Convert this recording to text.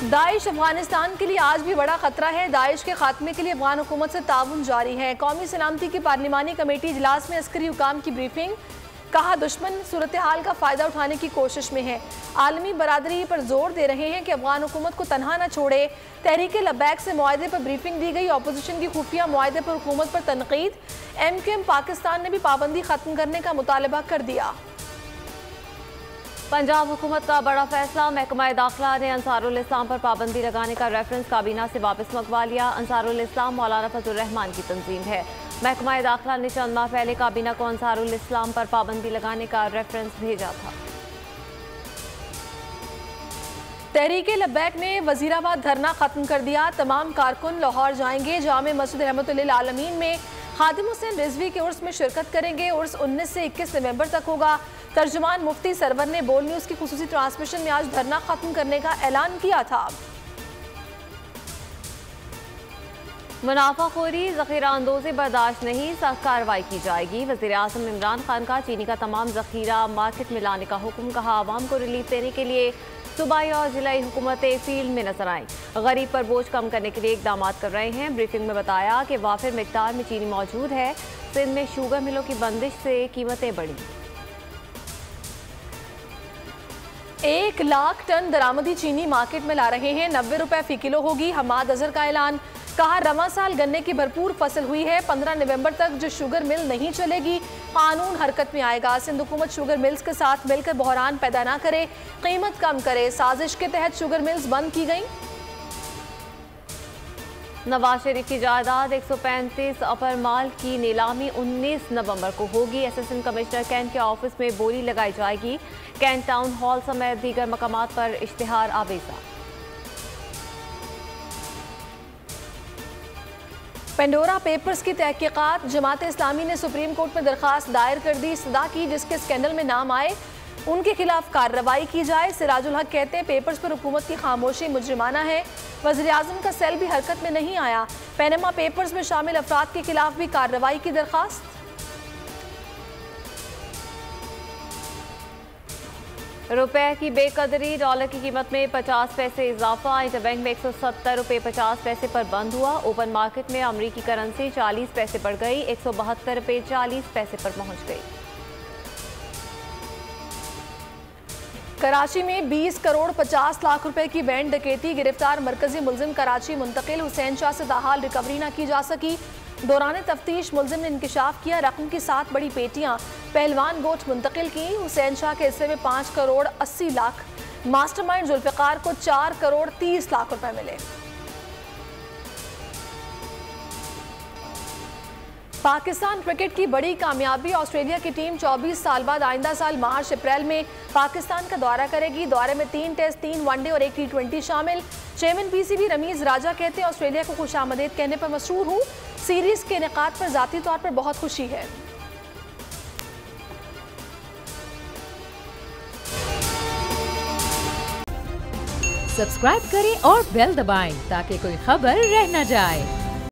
Daesh Afghanistan के लिए आज भी बड़ा खतरा है। दाइश के खात्मे के लिए अफगान हुकूमत से ताउन जारी है। कौमी सलामती की पार्लिमानी कमेटी इजलास में अस्करी हुकाम की ब्रीफिंग। कहा दुश्मन सूरत हाल का फ़ायदा उठाने की कोशिश में है। आलमी बरादरी पर जोर दे रहे हैं कि अफगान हुकूमत को तनहा न छोड़े। तहरीक लब्बैक से मुआहदे पर ब्रीफिंग दी गई। अपोजिशन की खुफिया मुआहदे पर हुकूमत पर तनकीद। MQM पाकिस्तान ने भी पाबंदी खत्म करने का मुतालबा कर दिया। पंजाब हुकूमत का बड़ा फैसला। महकमा दाखिला ने अंसारुल इस्लाम पर पाबंदी लगाने का रेफरेंस काबीना से वापस मंगवा लिया। अंसारुल इस्लाम मौलाना फजल रहमान की तंजीम है। महकमा दाखिला ने चंद माह पहले काबीना को अंसारुल इस्लाम पर पाबंदी लगाने का रेफरेंस भेजा था। तहरीक लब्बैक ने वजीराबाद धरना खत्म कर दिया। तमाम कारकुन लाहौर जाएंगे। जामे मस्जिद रहमतुल्लिल आलमीन में खादिम हुसैन रिजवी के उर्स में शिरकत करेंगे। उर्स 19 से 21 नवंबर तक होगा। तर्जुमान मुफ्ती सरवर ने बोल न्यूज़ की खुसूसी ट्रांसमिशन में आज धरना खत्म करने का ऐलान किया था। मुनाफाखोरी ज़ख़ीरा अंदोज़ी बर्दाश्त नहीं, सख्त कार्रवाई की जाएगी। वज़ीर आज़म इमरान खान का चीनी का तमाम ज़ख़ीरा मार्केट में लाने का हुक्म। कहा आवाम को रिलीफ देने के लिए सूबाई और जिलाई हुकूमतें फील्ड में नजर आएं। गरीब पर बोझ कम करने के लिए इकदाम कर रहे हैं। ब्रीफिंग में बताया कि वाफिर मिकदार में चीनी मौजूद है। सिंध में शुगर मिलों की बंदिश से कीमतें बढ़ी। 1 लाख टन दरामदी चीनी मार्केट में ला रहे हैं। 90 रुपए फी किलो होगी। हमाद अजहर का ऐलान। कहा रवा साल गन्ने की भरपूर फसल हुई है। 15 नवंबर तक जो शुगर मिल नहीं चलेगी, कानून हरकत में आएगा। सिंध हुकूमत शुगर मिल्स के साथ मिलकर बहरान पैदा ना करे, कीमत कम करे। साजिश के तहत शुगर मिल्स बंद की गई। नवाज शरीफ की जायदाद 135 अपर माल की नीलामी 19 नवंबर को होगी। असिस्टेंट कमिश्नर कैंट के ऑफिस में बोली लगाई जाएगी। कैंट टाउन हॉल समेत दीगर मकामात पर इश्तिहार आवेजा। पेंडोरा पेपर्स की तहकीकात। जमात इस्लामी ने सुप्रीम कोर्ट में दरखास्त दायर कर दी। सदा की जिसके स्कैंडल में नाम आए उनके खिलाफ कार्रवाई की जाए। सिराजुल हक कहते हैं पेपर्स पर हुकूमत की खामोशी मुजरिमाना है। वज़ीर आज़म का सेल भी हरकत में नहीं आया। पैनामा पेपर्स में शामिल अफराद के खिलाफ भी कार्रवाई की दरखास्त। रुपए की बेकदरी। डॉलर की कीमत में 50 पैसे इजाफा। इंटरबैंक में 170 रुपये 50 पैसे पर बंद हुआ। ओपन मार्केट में अमरीकी करेंसी 40 पैसे बढ़ गई, 172 रुपये 40 पैसे पर पहुंच गई। कराची में 20 करोड़ 50 लाख रुपए की बैंक डकैती। गिरफ्तार मरकजी मुलजिम कराची मुंतकिल। हुसैन शाह से ताहाल रिकवरी न की जा सकी। दौरान तफ्तीश मुलजिम ने इंकशाफ किया रकम की 7 बड़ी पेटियां पहलवान गोट मुंतकिल की। हुसैन शाह के हिस्से में 5 करोड़ 80 लाख, मास्टरमाइंड जुल्फिकार को 4 करोड़ 30 लाख रुपए मिले। पाकिस्तान क्रिकेट की बड़ी कामयाबी। ऑस्ट्रेलिया की टीम 24 साल बाद आइंदा साल मार्च अप्रैल में पाकिस्तान का दौरा करेगी। दौरे में 3 टेस्ट, 3 वनडे और 1 T20 शामिल। चेयरमैन PCB रमीज राजा कहते हैं ऑस्ट्रेलिया को खुशामदीद कहने पर मसरूर हूँ। सीरीज के इनेकाद पर जाती तौर पर बहुत खुशी है। सब्सक्राइब करें और बेल दबाएं ताकि कोई खबर रह न जाए।